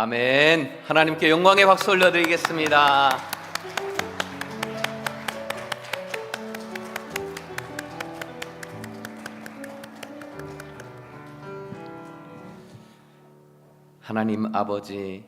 아멘. 하나님께 영광의 박수 올려드리겠습니다. 하나님 아버지,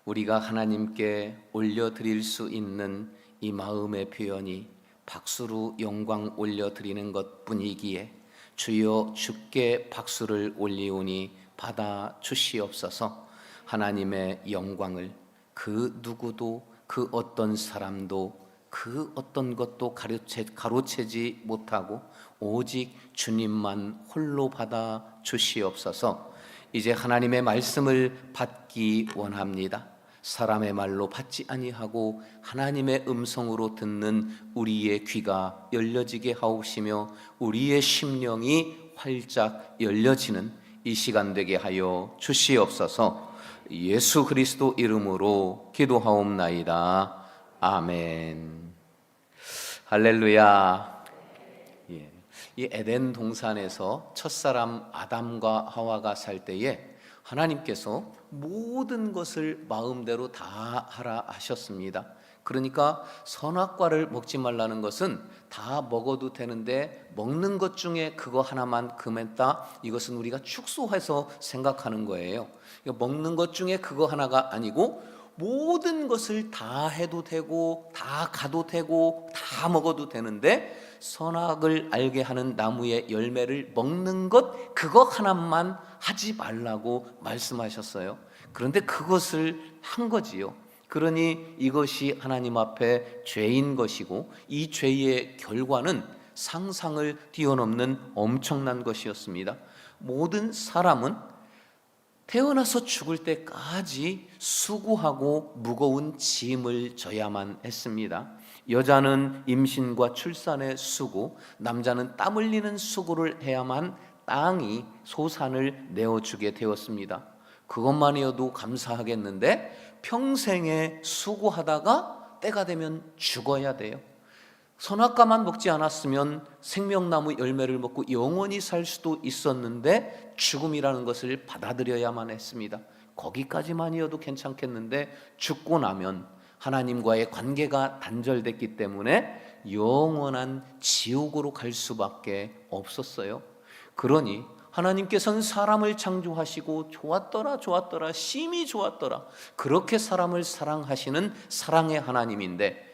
우리가 하나님께 올려드릴 수 있는 이 마음의 표현이 박수로 영광 올려드리는 것뿐이기에 주여 주께 박수를 올리오니 받아 주시옵소서. 하나님의 영광을 그 누구도, 그 어떤 사람도, 그 어떤 것도 가로채지 못하고 오직 주님만 홀로 받아 주시옵소서. 이제 하나님의 말씀을 받기 원합니다. 사람의 말로 받지 아니하고 하나님의 음성으로 듣는 우리의 귀가 열려지게 하옵시며 우리의 심령이 활짝 열려지는 이 시간 되게 하여 주시옵소서. 예수 그리스도 이름으로 기도하옵나이다. 아멘. 할렐루야. 이 에덴 동산에서 첫사람 아담과 하와가 살 때에 하나님께서 모든 것을 마음대로 다 하라 하셨습니다. 그러니까 선악과를 먹지 말라는 것은 다 먹어도 되는데 먹는 것 중에 그거 하나만 금했다, 이것은 우리가 축소해서 생각하는 거예요. 먹는 것 중에 그거 하나가 아니고 모든 것을 다 해도 되고 다 가도 되고 다 먹어도 되는데 선악을 알게 하는 나무의 열매를 먹는 것, 그거 하나만 하지 말라고 말씀하셨어요. 그런데 그것을 한 거지요. 그러니 이것이 하나님 앞에 죄인 것이고 이 죄의 결과는 상상을 뛰어넘는 엄청난 것이었습니다. 모든 사람은 태어나서 죽을 때까지 수고하고 무거운 짐을 져야만 했습니다. 여자는 임신과 출산의 수고, 남자는 땀 흘리는 수고를 해야만 땅이 소산을 내어주게 되었습니다. 그것만이어도 감사하겠는데 평생에 수고하다가 때가 되면 죽어야 돼요. 선악과만 먹지 않았으면 생명나무 열매를 먹고 영원히 살 수도 있었는데 죽음이라는 것을 받아들여야만 했습니다. 거기까지만이어도 괜찮겠는데 죽고 나면 하나님과의 관계가 단절됐기 때문에 영원한 지옥으로 갈 수밖에 없었어요. 그러니 하나님께서는 사람을 창조하시고 좋았더라 심히 좋았더라, 그렇게 사람을 사랑하시는 사랑의 하나님인데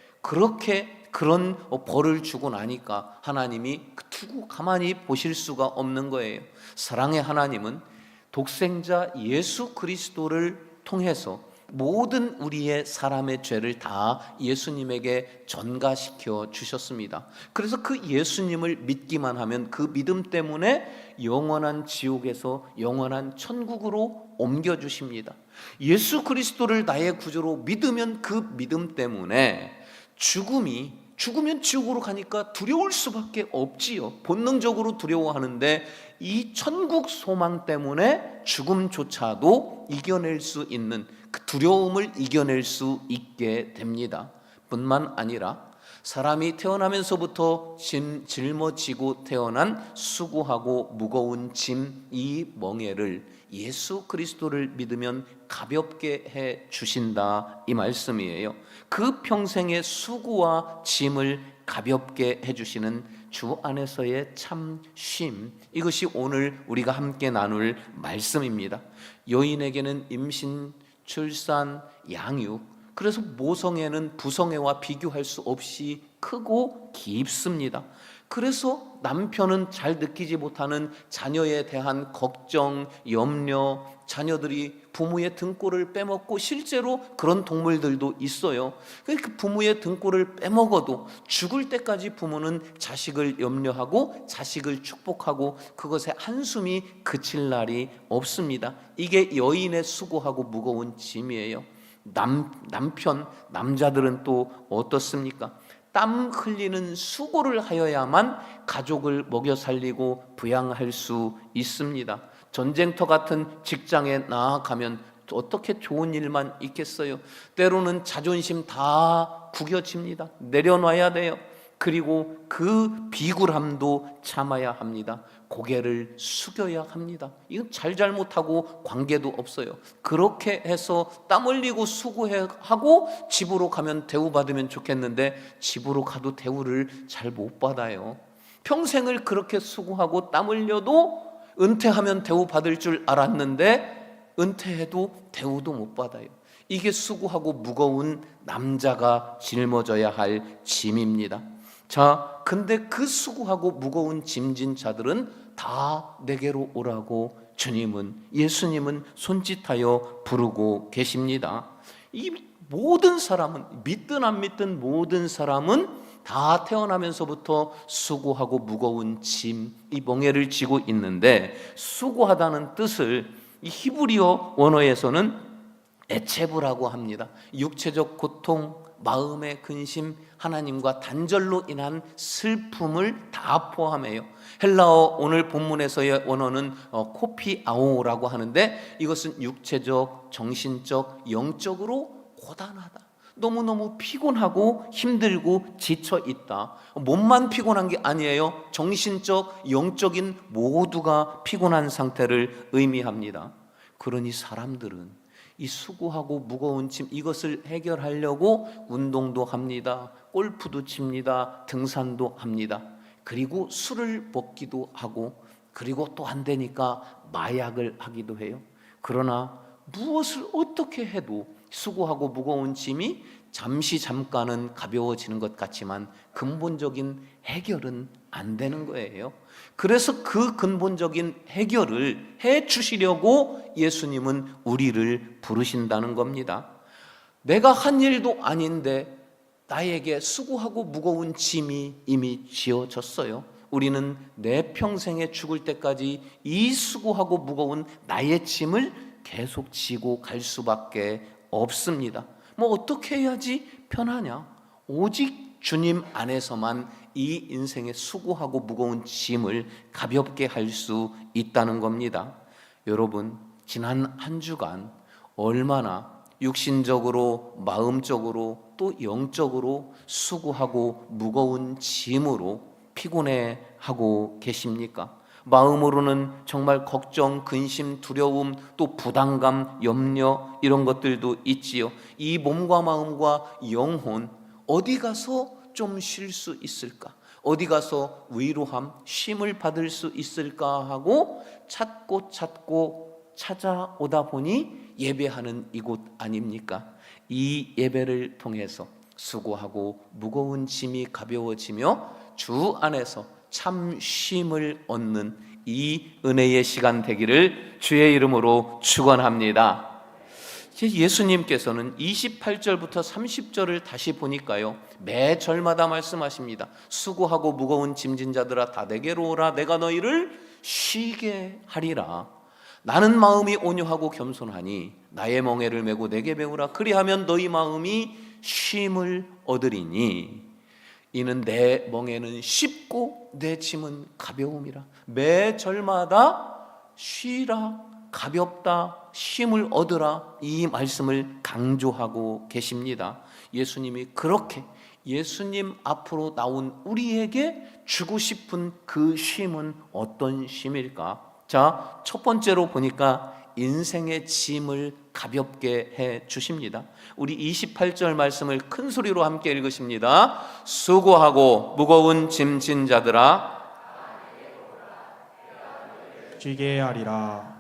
그런 벌을 주고 나니까 하나님이 두고 가만히 보실 수가 없는 거예요. 사랑의 하나님은 독생자 예수 그리스도를 통해서 모든 우리의 사람의 죄를 다 예수님에게 전가시켜 주셨습니다. 그래서 그 예수님을 믿기만 하면 그 믿음 때문에 영원한 지옥에서 영원한 천국으로 옮겨주십니다. 예수 그리스도를 나의 구주로 믿으면 그 믿음 때문에 죽으면 지옥으로 가니까 두려울 수밖에 없지요. 본능적으로 두려워하는데 이 천국 소망 때문에 죽음조차도 이겨낼 수 있는, 그 두려움을 이겨낼 수 있게 됩니다. 뿐만 아니라 사람이 태어나면서부터 짊어지고 태어난 수고하고 무거운 짐, 이 멍에를 예수 그리스도를 믿으면 가볍게 해 주신다, 이 말씀이에요. 그 평생의 수고와 짐을 가볍게 해 주시는 주 안에서의 참 쉼, 이것이 오늘 우리가 함께 나눌 말씀입니다. 여인에게는 임신, 출산, 양육, 그래서 모성애는 부성애와 비교할 수 없이 크고 깊습니다. 그래서 남편은 잘 느끼지 못하는 자녀에 대한 걱정, 염려, 자녀들이 부모의 등골을 빼먹고, 실제로 그런 동물들도 있어요. 그 부모의 등골을 빼먹어도 죽을 때까지 부모는 자식을 염려하고 자식을 축복하고 그것에 한숨이 그칠 날이 없습니다. 이게 여인의 수고하고 무거운 짐이에요. 남자들은 또 어떻습니까? 땀 흘리는 수고를 하여야만 가족을 먹여 살리고 부양할 수 있습니다. 전쟁터 같은 직장에 나아가면 어떻게 좋은 일만 있겠어요? 때로는 자존심 다 구겨집니다. 내려놔야 돼요. 그리고 그 비굴함도 참아야 합니다. 고개를 숙여야 합니다. 이건 잘못하고 관계도 없어요. 그렇게 해서 땀 흘리고 수고하고 집으로 가면 대우받으면 좋겠는데 집으로 가도 대우를 잘 못 받아요. 평생을 그렇게 수고하고 땀 흘려도 은퇴하면 대우받을 줄 알았는데 은퇴해도 대우도 못 받아요. 이게 수고하고 무거운 남자가 짊어져야 할 짐입니다. 자, 근데 그 수고하고 무거운 짐진 자들은 다 내게로 오라고 예수님은 손짓하여 부르고 계십니다. 이 모든 사람은, 믿든 안 믿든 모든 사람은 다 태어나면서부터 수고하고 무거운 짐, 이 멍에를 지고 있는데, 수고하다는 뜻을 이 히브리어 원어에서는 에체브라고 합니다. 육체적 고통, 마음의 근심, 하나님과 단절로 인한 슬픔을 다 포함해요. 헬라어 오늘 본문에서의 원어는 코피아오라고 하는데, 이것은 육체적, 정신적, 영적으로 고단하다, 너무너무 피곤하고 힘들고 지쳐 있다. 몸만 피곤한 게 아니에요. 정신적, 영적인 모두가 피곤한 상태를 의미합니다. 그러니 사람들은 이 수고하고 무거운 짐, 이것을 해결하려고 운동도 합니다. 골프도 칩니다. 등산도 합니다. 그리고 술을 먹기도 하고, 그리고 또 안 되니까 마약을 하기도 해요. 그러나 무엇을 어떻게 해도 수고하고 무거운 짐이 잠깐은 가벼워지는 것 같지만 근본적인 해결은 안 되는 거예요. 그래서 그 근본적인 해결을 해 주시려고 예수님은 우리를 부르신다는 겁니다. 내가 한 일도 아닌데 나에게 수고하고 무거운 짐이 이미 지어졌어요. 우리는 내 평생에 죽을 때까지 이 수고하고 무거운 나의 짐을 계속 지고 갈 수밖에 없습니다. 뭐 어떻게 해야지 편하냐? 오직 주님 안에서만 이 인생의 수고하고 무거운 짐을 가볍게 할 수 있다는 겁니다. 여러분, 지난 한 주간 얼마나 육신적으로, 마음적으로, 또 영적으로 수고하고 무거운 짐으로 피곤해하고 계십니까? 마음으로는 정말 걱정, 근심, 두려움, 또 부담감, 염려, 이런 것들도 있지요. 이 몸과 마음과 영혼, 어디 가서 좀 쉴 수 있을까? 어디 가서 위로함, 쉼을 받을 수 있을까 하고 찾고 찾아오다 보니 예배하는 이곳 아닙니까? 이 예배를 통해서 수고하고 무거운 짐이 가벼워지며 주 안에서 참 쉼을 얻는 이 은혜의 시간 되기를 주의 이름으로 축원합니다. 예수님께서는 28절부터 30절을 다시 보니까요, 매 절마다 말씀하십니다. 수고하고 무거운 짐진 자들아 다 내게로 오라, 내가 너희를 쉬게 하리라. 나는 마음이 온유하고 겸손하니 나의 멍에를 메고 내게 배우라. 그리하면 너희 마음이 쉼을 얻으리니 이는 내 멍에는 쉽고 내 짐은 가벼움이라. 매 절마다 쉬라, 가볍다, 쉼을 얻으라, 이 말씀을 강조하고 계십니다. 예수님이 그렇게 예수님 앞으로 나온 우리에게 주고 싶은 그 쉼은 어떤 쉼일까? 자, 첫 번째로 보니까 인생의 짐을 가볍게 해 주십니다. 우리 28절 말씀을 큰 소리로 함께 읽으십니다. 수고하고 무거운 짐진 자들아 쉬게 하리라.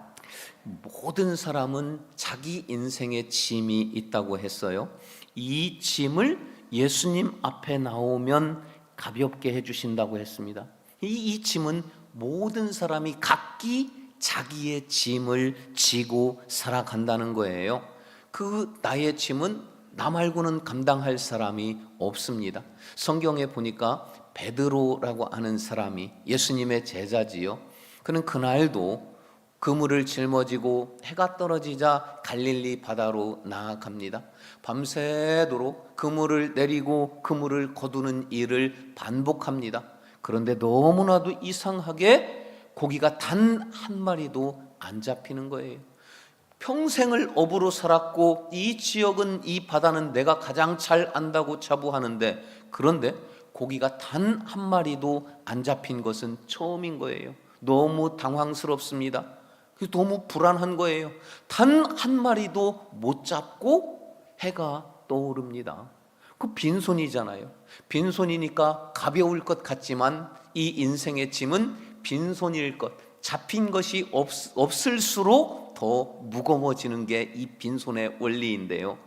모든 사람은 자기 인생의 짐이 있다고 했어요. 이 짐을 예수님 앞에 나오면 가볍게 해주신다고 했습니다. 이 짐은 모든 사람이 각기 자기의 짐을 지고 살아간다는 거예요. 그 나의 짐은 나 말고는 감당할 사람이 없습니다. 성경에 보니까 베드로라고 하는 사람이 예수님의 제자지요. 그는 그날도 그물을 짊어지고 해가 떨어지자 갈릴리 바다로 나아갑니다. 밤새도록 그물을 내리고 그물을 거두는 일을 반복합니다. 그런데 너무나도 이상하게 고기가 단 한 마리도 안 잡히는 거예요. 평생을 어부로 살았고 이 지역은, 이 바다는 내가 가장 잘 안다고 자부하는데, 그런데 고기가 단 한 마리도 안 잡힌 것은 처음인 거예요. 너무 당황스럽습니다. 너무 불안한 거예요. 단 한 마리도 못 잡고 해가 떠오릅니다. 그 빈손이잖아요. 빈손이니까 가벼울 것 같지만 이 인생의 짐은 빈손일 것, 잡힌 것이 없을수록 더 무거워지는 게 이 빈손의 원리인데요.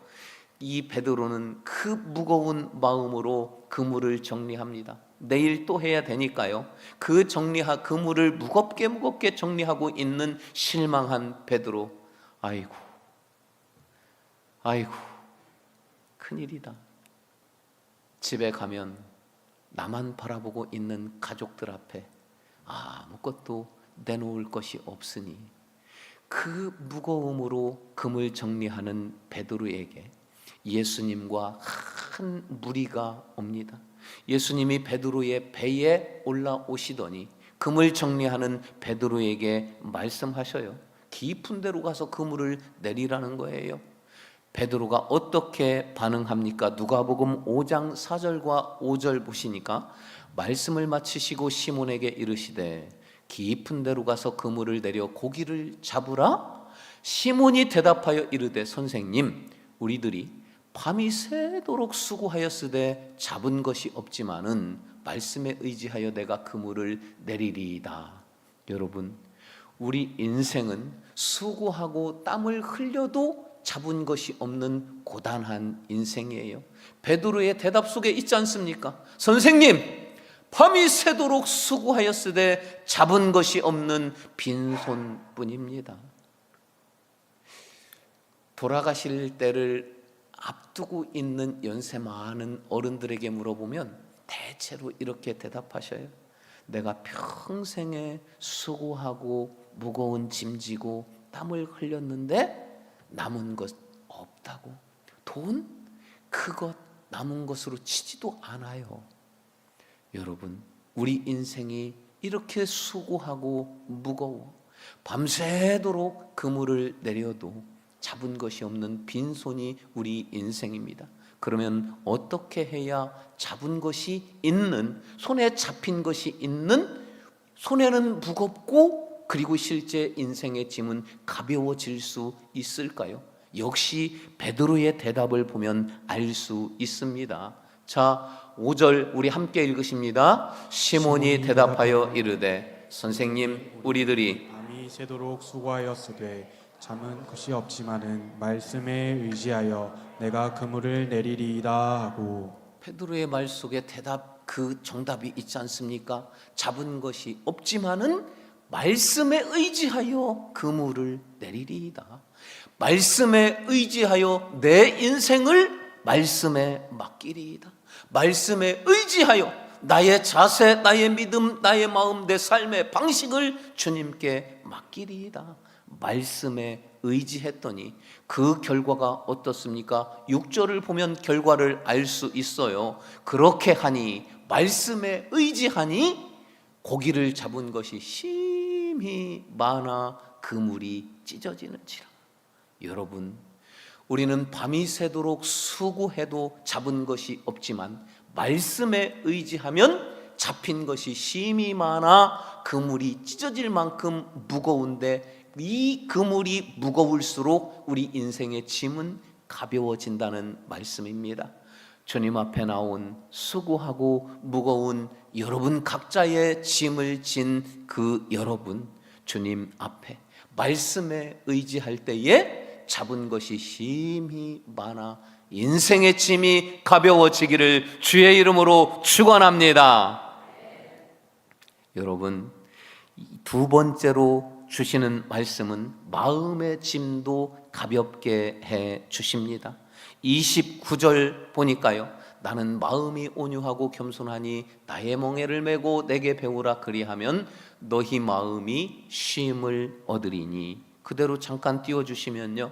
이 베드로는 그 무거운 마음으로 그물을 정리합니다. 내일 또 해야 되니까요. 그 그물을 무겁게 정리하고 있는 실망한 베드로. 아이고 큰일이다. 집에 가면 나만 바라보고 있는 가족들 앞에 아무것도 내놓을 것이 없으니 그 무거움으로 그물 정리하는 베드로에게 예수님과 한 무리가 옵니다. 예수님이 베드로의 배에 올라오시더니 그물 정리하는 베드로에게 말씀하셔요. 깊은 데로 가서 그물을 내리라는 거예요. 베드로가 어떻게 반응합니까? 누가복음 5장 4절과 5절 보시니까 말씀을 마치시고 시몬에게 이르시되 깊은 데로 가서 그물을 내려 고기를 잡으라. 시몬이 대답하여 이르되 선생님, 우리들이 밤이 새도록 수고하였으되 잡은 것이 없지만은 말씀에 의지하여 내가 그물을 내리리이다. 여러분, 우리 인생은 수고하고 땀을 흘려도 잡은 것이 없는 고단한 인생이에요. 베드로의 대답 속에 있지 않습니까? 선생님, 밤이 새도록 수고하였으되 잡은 것이 없는 빈손뿐입니다. 돌아가실 때를 앞두고 있는 연세 많은 어른들에게 물어보면 대체로 이렇게 대답하셔요. 내가 평생에 수고하고 무거운 짐지고 땀을 흘렸는데 남은 것 없다고. 돈? 그것 남은 것으로 치지도 않아요. 여러분, 우리 인생이 이렇게 수고하고 무거워 밤새도록 그물을 내려도 잡은 것이 없는 빈손이 우리 인생입니다. 그러면 어떻게 해야 잡은 것이 있는, 손에 잡힌 것이 있는, 손에는 무겁고 그리고 실제 인생의 짐은 가벼워질 수 있을까요? 역시 베드로의 대답을 보면 알 수 있습니다. 자, 5절 우리 함께 읽으십니다. 시몬이 대답하여 이르되 선생님, 우리들이 밤이 새도록 수고하였으되 잠은 것이 없지만은 말씀에 의지하여 내가 그물을 내리리이다 하고. 베드로의 말 속에 그 정답이 있지 않습니까? 잡은 것이 없지만은 말씀에 의지하여 그물을 내리리이다. 말씀에 의지하여 내 인생을 말씀에 맡기리이다. 말씀에 의지하여 나의 자세, 나의 믿음, 나의 마음, 내 삶의 방식을 주님께 맡기리이다. 말씀에 의지했더니 그 결과가 어떻습니까? 6절을 보면 결과를 알 수 있어요. 그렇게 하니, 말씀에 의지하니 고기를 잡은 것이 심히 많아 그물이 찢어지는지라. 여러분, 우리는 밤이 새도록 수고해도 잡은 것이 없지만 말씀에 의지하면 잡힌 것이 심히 많아 그물이 찢어질 만큼 무거운데, 이 그물이 무거울수록 우리 인생의 짐은 가벼워진다는 말씀입니다. 주님 앞에 나온 수고하고 무거운 여러분 각자의 짐을 진 그 여러분, 주님 앞에 말씀에 의지할 때에 잡은 것이 심히 많아 인생의 짐이 가벼워지기를 주의 이름으로 축원합니다. 여러분, 두 번째로 주시는 말씀은 마음의 짐도 가볍게 해 주십니다. 29절 보니까요, 나는 마음이 온유하고 겸손하니 나의 멍에를 메고 내게 배우라, 그리하면 너희 마음이 쉼을 얻으리니. 그대로 잠깐 띄워주시면요,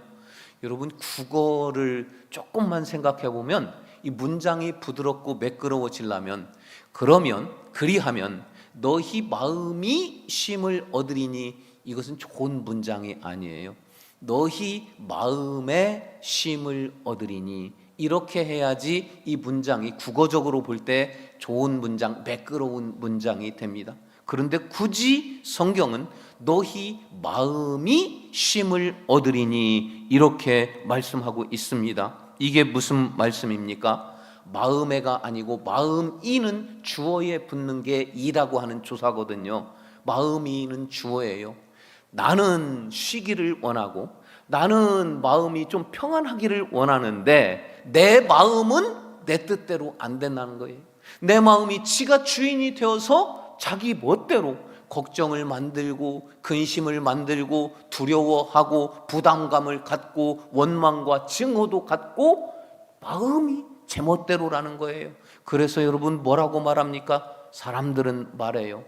여러분 국어를 조금만 생각해 보면 이 문장이 부드럽고 매끄러워지려면, 그리하면 너희 마음이 쉼을 얻으리니, 이것은 좋은 문장이 아니에요. 너희 마음에 쉼을 얻으리니, 이렇게 해야지 이 문장이 국어적으로 볼 때 좋은 문장, 매끄러운 문장이 됩니다. 그런데 굳이 성경은 너희 마음이 쉼을 얻으리니 이렇게 말씀하고 있습니다. 이게 무슨 말씀입니까? 마음에가 아니고 마음이는 주어에 붙는 게 이라고 하는 조사거든요. 마음이는 주어예요. 나는 쉬기를 원하고 나는 마음이 좀 평안하기를 원하는데 내 마음은 내 뜻대로 안 된다는 거예요. 내 마음이 지가 주인이 되어서 자기 멋대로 걱정을 만들고 근심을 만들고 두려워하고 부담감을 갖고 원망과 증오도 갖고 마음이 제멋대로라는 거예요. 그래서 여러분 뭐라고 말합니까? 사람들은 말해요.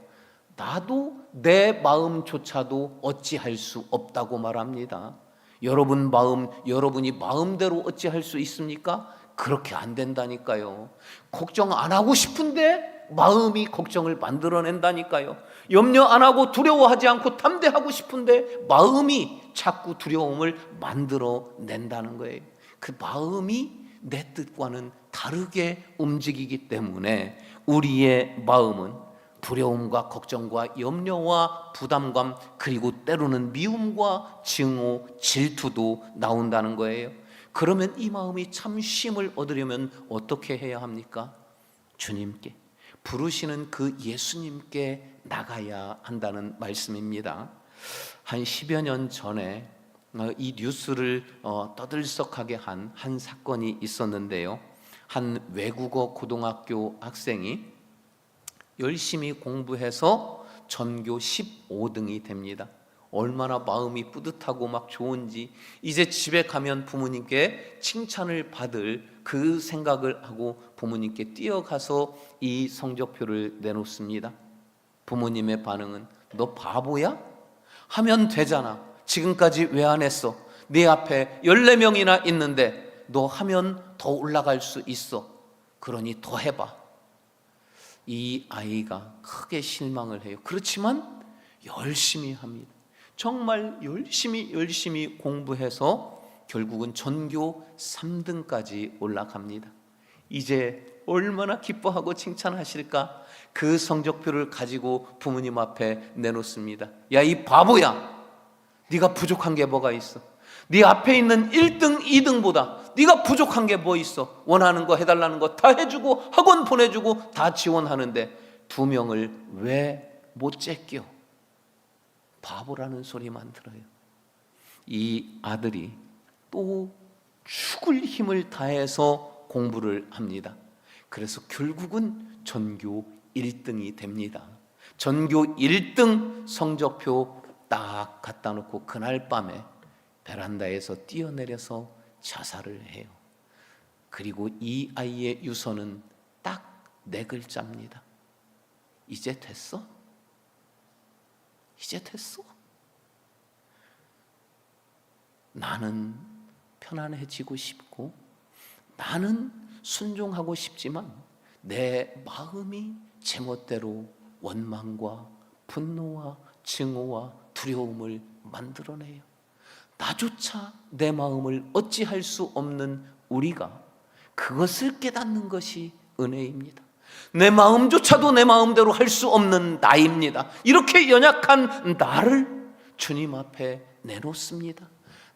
나도 내 마음조차도 어찌할 수 없다고 말합니다. 여러분 마음, 여러분이 마음대로 어찌할 수 있습니까? 그렇게 안 된다니까요. 걱정 안 하고 싶은데 마음이 걱정을 만들어낸다니까요. 염려 안 하고 두려워하지 않고 담대하고 싶은데 마음이 자꾸 두려움을 만들어낸다는 거예요. 그 마음이 내 뜻과는 다르게 움직이기 때문에 우리의 마음은 두려움과 걱정과 염려와 부담감 그리고 때로는 미움과 증오, 질투도 나온다는 거예요. 그러면 이 마음이 참 쉼을 얻으려면 어떻게 해야 합니까? 주님께, 부르시는 그 예수님께 나가야 한다는 말씀입니다. 한 10여 년 전에 이 뉴스를 떠들썩하게 한 사건이 있었는데요. 한 외국어 고등학교 학생이 열심히 공부해서 전교 15등이 됩니다. 얼마나 마음이 뿌듯하고 막 좋은지 이제 집에 가면 부모님께 칭찬을 받을 그 생각을 하고 부모님께 뛰어가서 이 성적표를 내놓습니다. 부모님의 반응은 너 바보야? 하면 되잖아. 지금까지 왜 안 했어? 네 앞에 14명이나 있는데 너 하면 더 올라갈 수 있어. 그러니 더 해봐. 이 아이가 크게 실망을 해요. 그렇지만 열심히 합니다. 정말 열심히 공부해서 결국은 전교 3등까지 올라갑니다. 이제 얼마나 기뻐하고 칭찬하실까? 그 성적표를 가지고 부모님 앞에 내놓습니다. 야, 이 바보야! 네가 부족한 게 뭐가 있어? 네 앞에 있는 1등, 2등보다 네가 부족한 게 뭐 있어? 원하는 거 해달라는 거 다 해주고 학원 보내주고 다 지원하는데 2명을 왜 못 제껴? 바보라는 소리만 들어요. 이 아들이 또 죽을 힘을 다해서 공부를 합니다. 그래서 결국은 전교 1등이 됩니다. 전교 1등 성적표 딱 갖다 놓고 그날 밤에 베란다에서 뛰어내려서 자살을 해요. 그리고 이 아이의 유서는 딱 4글자입니다. 이제 됐어? 이제 됐어? 나는 편안해지고 싶고 나는 순종하고 싶지만 내 마음이 제멋대로 원망과 분노와 증오와 두려움을 만들어내요. 나조차 내 마음을 어찌할 수 없는 우리가 그것을 깨닫는 것이 은혜입니다. 내 마음조차도 내 마음대로 할 수 없는 나입니다. 이렇게 연약한 나를 주님 앞에 내놓습니다.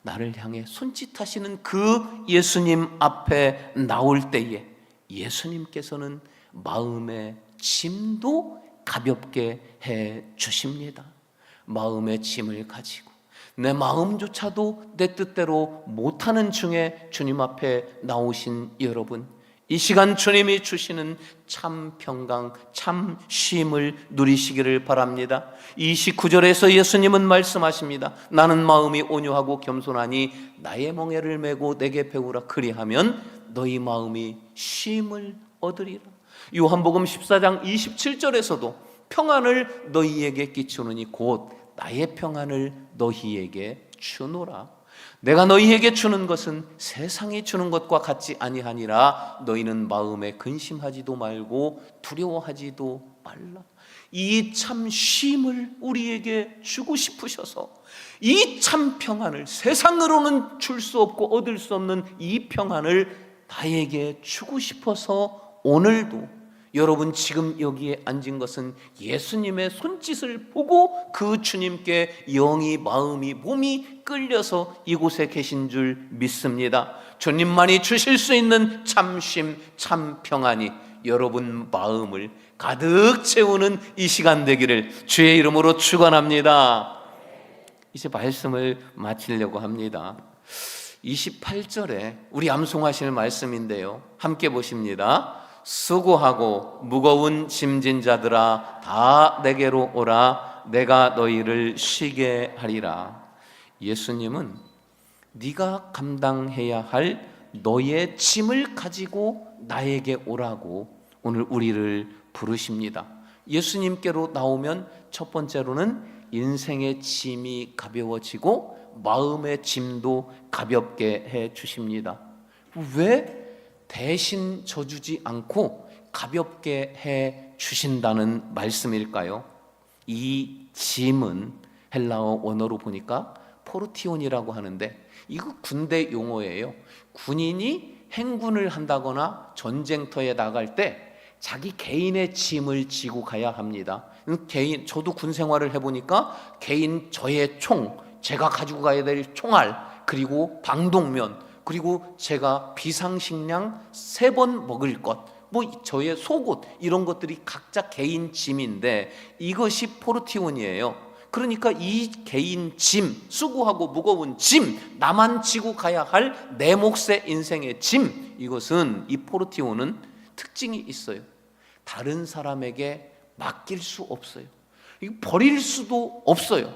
나를 향해 손짓하시는 그 예수님 앞에 나올 때에 예수님께서는 마음의 짐도 가볍게 해 주십니다. 마음의 짐을 가지고 내 마음조차도 내 뜻대로 못하는 중에 주님 앞에 나오신 여러분, 이 시간 주님이 주시는 참 평강, 참 쉼을 누리시기를 바랍니다. 29절에서 예수님은 말씀하십니다. 나는 마음이 온유하고 겸손하니 나의 멍에를 메고 내게 배우라. 그리하면 너희 마음이 쉼을 얻으리라. 요한복음 14장 27절에서도 평안을 너희에게 끼치노니 곧 나의 평안을 너희에게 주노라. 내가 너희에게 주는 것은 세상이 주는 것과 같지 아니하니라. 너희는 마음에 근심하지도 말고 두려워하지도 말라. 이 참 쉼을 우리에게 주고 싶으셔서 이 참 평안을, 세상으로는 줄 수 없고 얻을 수 없는 이 평안을 나에게 주고 싶어서 오늘도 여러분 지금 여기에 앉은 것은 예수님의 손짓을 보고 그 주님께 영이, 마음이, 몸이 끌려서 이곳에 계신 줄 믿습니다. 주님만이 주실 수 있는 참 쉼, 참 평안이 여러분 마음을 가득 채우는 이 시간 되기를 주의 이름으로 축원합니다. 이제 말씀을 마치려고 합니다. 28절에 우리 암송하실 말씀인데요, 함께 보십니다. 수고하고 무거운 짐진 자들아 다 내게로 오라, 내가 너희를 쉬게 하리라. 예수님은 네가 감당해야 할 너의 짐을 가지고 나에게 오라고 오늘 우리를 부르십니다. 예수님께로 나오면 첫 번째로는 인생의 짐이 가벼워지고 마음의 짐도 가볍게 해 주십니다. 왜 대신 져주지 않고 가볍게 해 주신다는 말씀일까요? 이 짐은 헬라어 원어로 보니까 포르티온이라고 하는데 이거 군대 용어예요. 군인이 행군을 한다거나 전쟁터에 나갈 때 자기 개인의 짐을 지고 가야 합니다. 저도 군 생활을 해보니까 개인 저의 총, 제가 가지고 가야 될 총알, 그리고 방독면, 그리고 제가 비상식량 3번 먹을 것, 저의 속옷, 이런 것들이 각자 개인 짐인데 이것이 포르티온이에요. 그러니까 이 개인 짐, 수고하고 무거운 짐, 나만 지고 가야 할 내 몫의 인생의 짐, 이것은 이 포르티온은 특징이 있어요. 다른 사람에게 맡길 수 없어요. 버릴 수도 없어요.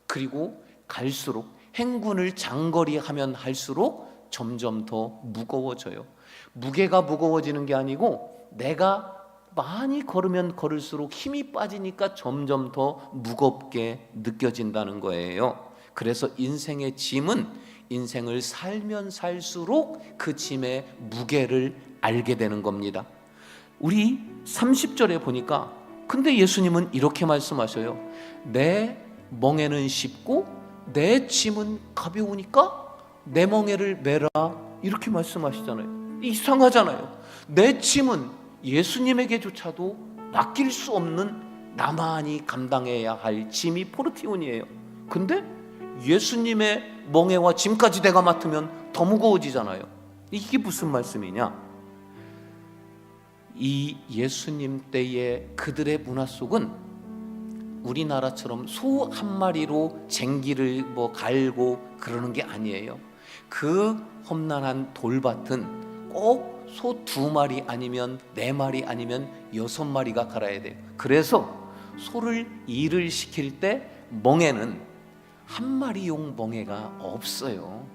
그리고 갈수록 행군을 장거리 하면 할수록 점점 더 무거워져요. 무게가 무거워지는 게 아니고 내가 많이 걸으면 걸을수록 힘이 빠지니까 점점 더 무겁게 느껴진다는 거예요. 그래서 인생의 짐은 인생을 살면 살수록 그 짐의 무게를 알게 되는 겁니다. 우리 30절에 보니까 근데 예수님은 이렇게 말씀하셔요. 내 멍에는 쉽고 내 짐은 가벼우니까 내 멍에를 메라, 이렇게 말씀하시잖아요. 이상하잖아요. 내 짐은 예수님에게조차도 맡길 수 없는 나만이 감당해야 할 짐이 포르티온이에요. 근데 예수님의 멍에와 짐까지 내가 맡으면 더 무거워지잖아요. 이게 무슨 말씀이냐? 이 예수님 때의 그들의 문화 속은 우리나라처럼 소 한 마리로 쟁기를 갈고 그러는 게 아니에요. 그 험난한 돌밭은 꼭 소 2마리 아니면 4마리 아니면 6마리가 갈아야 돼요. 그래서 소를 일을 시킬 때 멍에는 한 마리용 멍에가 없어요.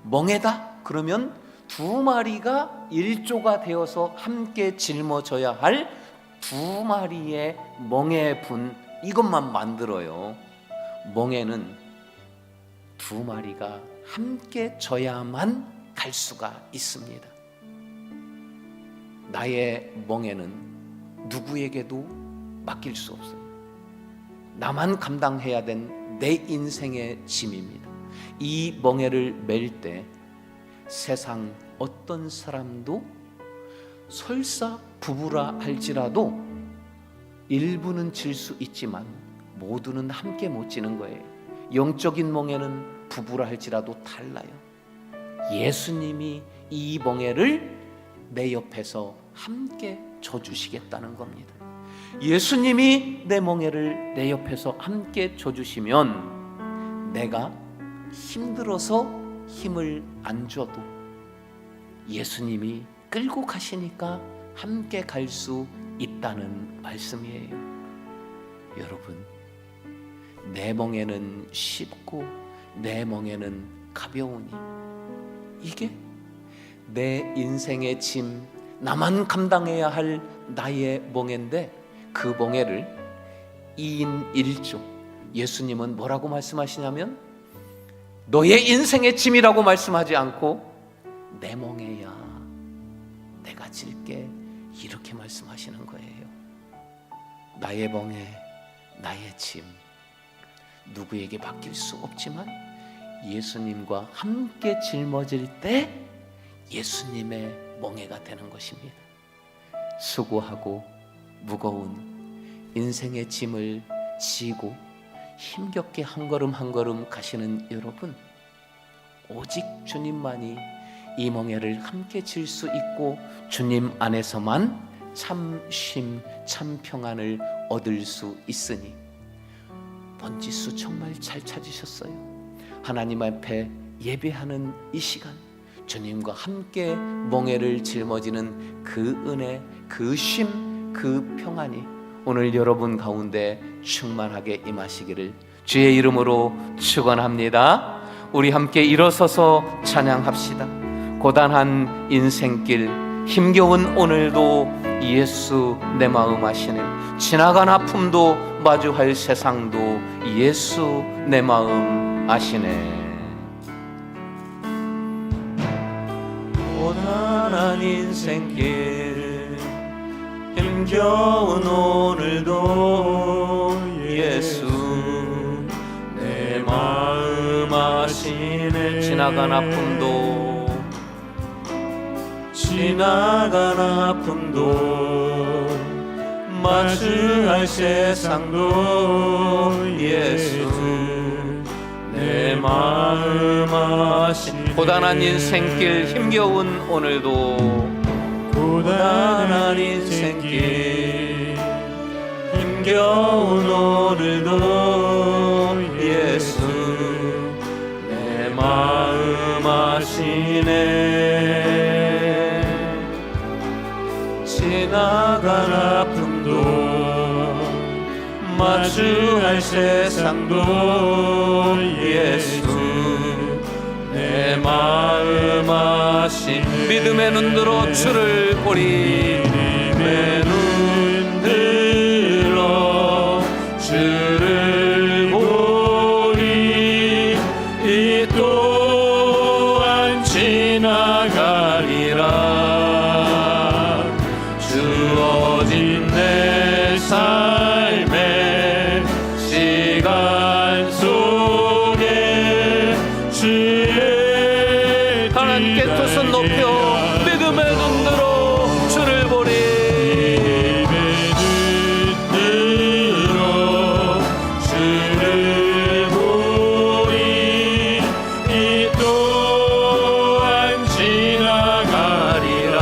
멍에다 그러면 2마리가 일조가 되어서 함께 짊어져야 할 2마리의 멍에분, 이것만 만들어요. 멍에는 2마리가 함께 져야만 갈 수가 있습니다. 나의 멍에는 누구에게도 맡길 수 없어요. 나만 감당해야 된 내 인생의 짐입니다. 이 멍에를 맬 때 세상 어떤 사람도 설사 부부라 할지라도 일부는 질 수 있지만 모두는 함께 못 지는 거예요. 영적인 멍에는 부부라 할지라도 달라요. 예수님이 이 멍에를 내 옆에서 함께 져주시겠다는 겁니다. 예수님이 내 멍에를 내 옆에서 함께 져주시면 내가 힘들어서 힘을 안 줘도 예수님이 끌고 가시니까 함께 갈 수 있다는 말씀이에요. 여러분, 내 멍에는 쉽고 내 멍에는 가벼우니 이게 내 인생의 짐, 나만 감당해야 할 나의 멍에인데 그 멍에를 2인 1조 예수님은 뭐라고 말씀하시냐면 너의 인생의 짐이라고 말씀하지 않고 내 멍에야 내가 질게, 이렇게 말씀하시는 거예요. 나의 멍에, 나의 짐, 누구에게 맡길 수 없지만 예수님과 함께 짊어질 때 예수님의 멍에가 되는 것입니다. 수고하고 무거운 인생의 짐을 지고 힘겹게 한 걸음 한 걸음 가시는 여러분, 오직 주님만이 이 멍에를 함께 질 수 있고 주님 안에서만 참 쉼, 참 평안을 얻을 수 있으니 번지수 정말 잘 찾으셨어요. 하나님 앞에 예배하는 이 시간, 주님과 함께 멍에를 짊어지는 그 은혜, 그 쉼, 그 평안이 오늘 여러분 가운데 충만하게 임하시기를 주의 이름으로 축원합니다. 우리 함께 일어서서 찬양합시다. 고단한 인생길, 힘겨운 오늘도 예수 내 마음 아시네. 지나간 아픔도 마주할 세상도 예수 내 마음 아시네. 고단한 인생길, 힘겨운 오늘도 예수 내 마음 아시네. 지나간 아픔도 마주할 세상도 예수 내 마음 아시네. 고단한 인생길, 힘겨운 오늘도 고단한 인생길, 힘겨운 오늘도 예수 내 마음 아시네. 지나간 아픔도 마주할 세상도 예수 내 마음 아신. 믿음의 눈들어 주를 보리. 믿음의 눈들어 주를 보리. 이 또한 지나가리라. 주어진 내 삶의 시간 속에 주의 하나님께 두 손 높여 믿음의 눈으로 주를 보리. 믿음의 눈으로 주를 보리. 이 또한 지나가리라.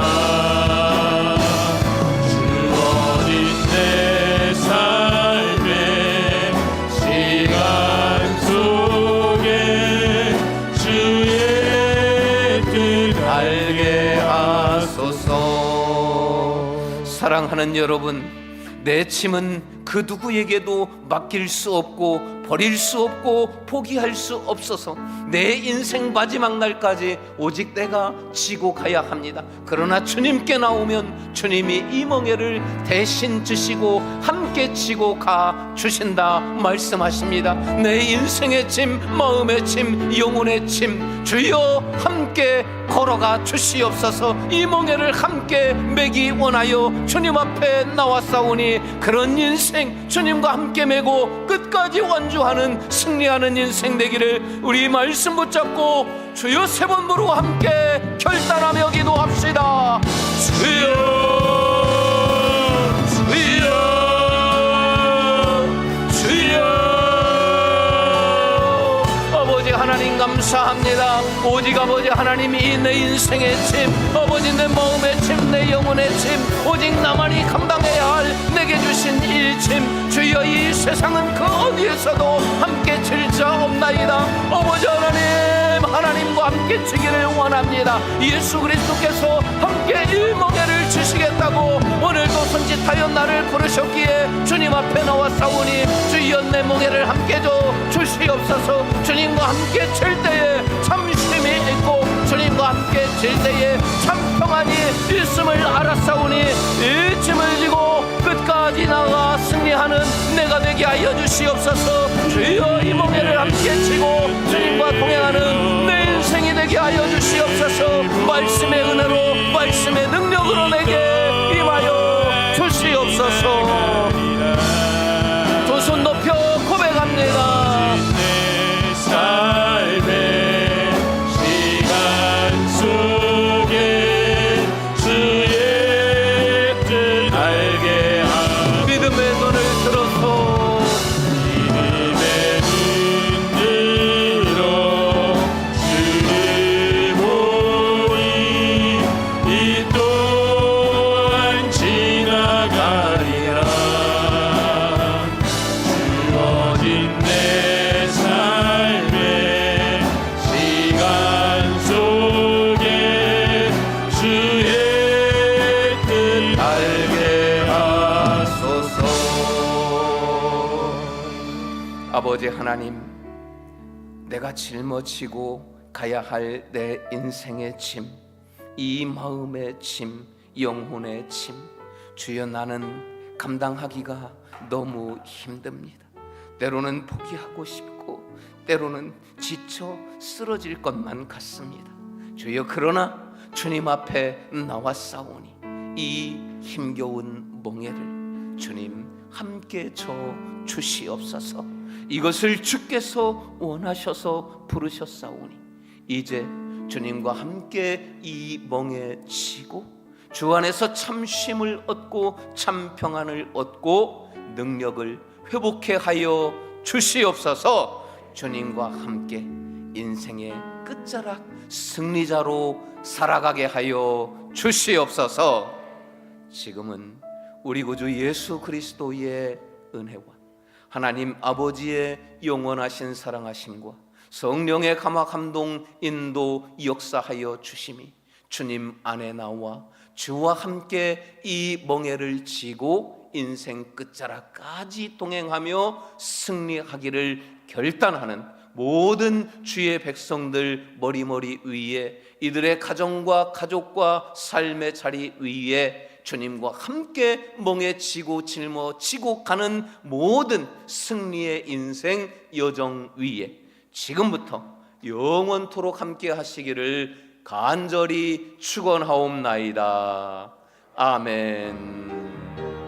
주어진 내 삶의 시간 속에 주의 뜻 알게 하소서. 사랑하는 여러분, 내 짐은 그 누구에게도 맡길 수 없고 버릴 수 없고 포기할 수 없어서 내 인생 마지막 날까지 오직 내가 지고 가야 합니다. 그러나 주님께 나오면 주님이 이 멍에를 대신 지시고 함께 지고 가 주신다 말씀하십니다. 내 인생의 짐, 마음의 짐, 영혼의 짐 주여 함께 걸어가 주시옵소서. 이 멍에를 함께 매기 원하여 주님 앞에 나왔사오니 그런 인생 주님과 함께 메고 끝까지 완주하는 승리하는 인생 되기를 우리 말씀 붙잡고 주여 세 번 부르고 함께 결단하며 기도합시다. 주여 주여 주여. 아버지 하나님 감사합니다. 오직 아버지 하나님이 내 인생의 짐, 아버지 내 마음의 짐, 내 영혼의 짐, 오직 나만이 감당해야 할 내게 주신 이 짐 주여 이 세상은 그 어디에서도 함께 질 자 없나이다. 아버지 하나님과 함께 지기를 원합니다. 예수 그리스도께서 함께 이 멍에를 주시겠다고 오늘도 손짓하여 나를 부르셨기에 주님 앞에 나왔사오니 주여 내 멍에를 함께 줘 주시옵소서. 주님과 함께 칠 때에 참 쉼이 있고 주님과 함께 칠 때에 참 평안이 있음을 알았사오니 이 짐을 지고 끝까지 나가 승리하는 내가 되게 하여 주시옵소서. 주여 이 멍에를 함께 치고 주님과 동행하는 내 인생이 되게 하여 주시옵소서. 말씀의 은혜로 말씀의 능력으로 내게 임하여 주시옵소서. 두 손 높여 고백합니다. 내 삶의 시간 속에 주의 뜻 아버지 하나님, 내가 짊어지고 가야 할 내 인생의 짐, 이 마음의 짐, 영혼의 짐, 주여 나는 감당하기가 너무 힘듭니다. 때로는 포기하고 싶고 때로는 지쳐 쓰러질 것만 같습니다. 주여, 그러나 주님 앞에 나와 싸우니 이 힘겨운 멍에를 주님 함께 져 주시옵소서. 이것을 주께서 원하셔서 부르셨사오니 이제 주님과 함께 이 멍에 지고 주 안에서 참 쉼을 얻고 참 평안을 얻고 능력을 회복해 하여 주시옵소서. 주님과 함께 인생의 끝자락 승리자로 살아가게 하여 주시옵소서. 지금은 우리 구주 예수 그리스도의 은혜와 하나님 아버지의 영원하신 사랑하심과 성령의 감화 감동 인도 역사하여 주심이 주님 안에 나와 주와 함께 이 멍에를 지고 인생 끝자락까지 동행하며 승리하기를 결단하는 모든 주의 백성들 머리머리 위에, 이들의 가정과 가족과 삶의 자리 위에 주님과 함께 멍에 지고 짊어지고 가는 모든 승리의 인생 여정 위에 지금부터 영원토록 함께 하시기를 간절히 축원하옵나이다. 아멘.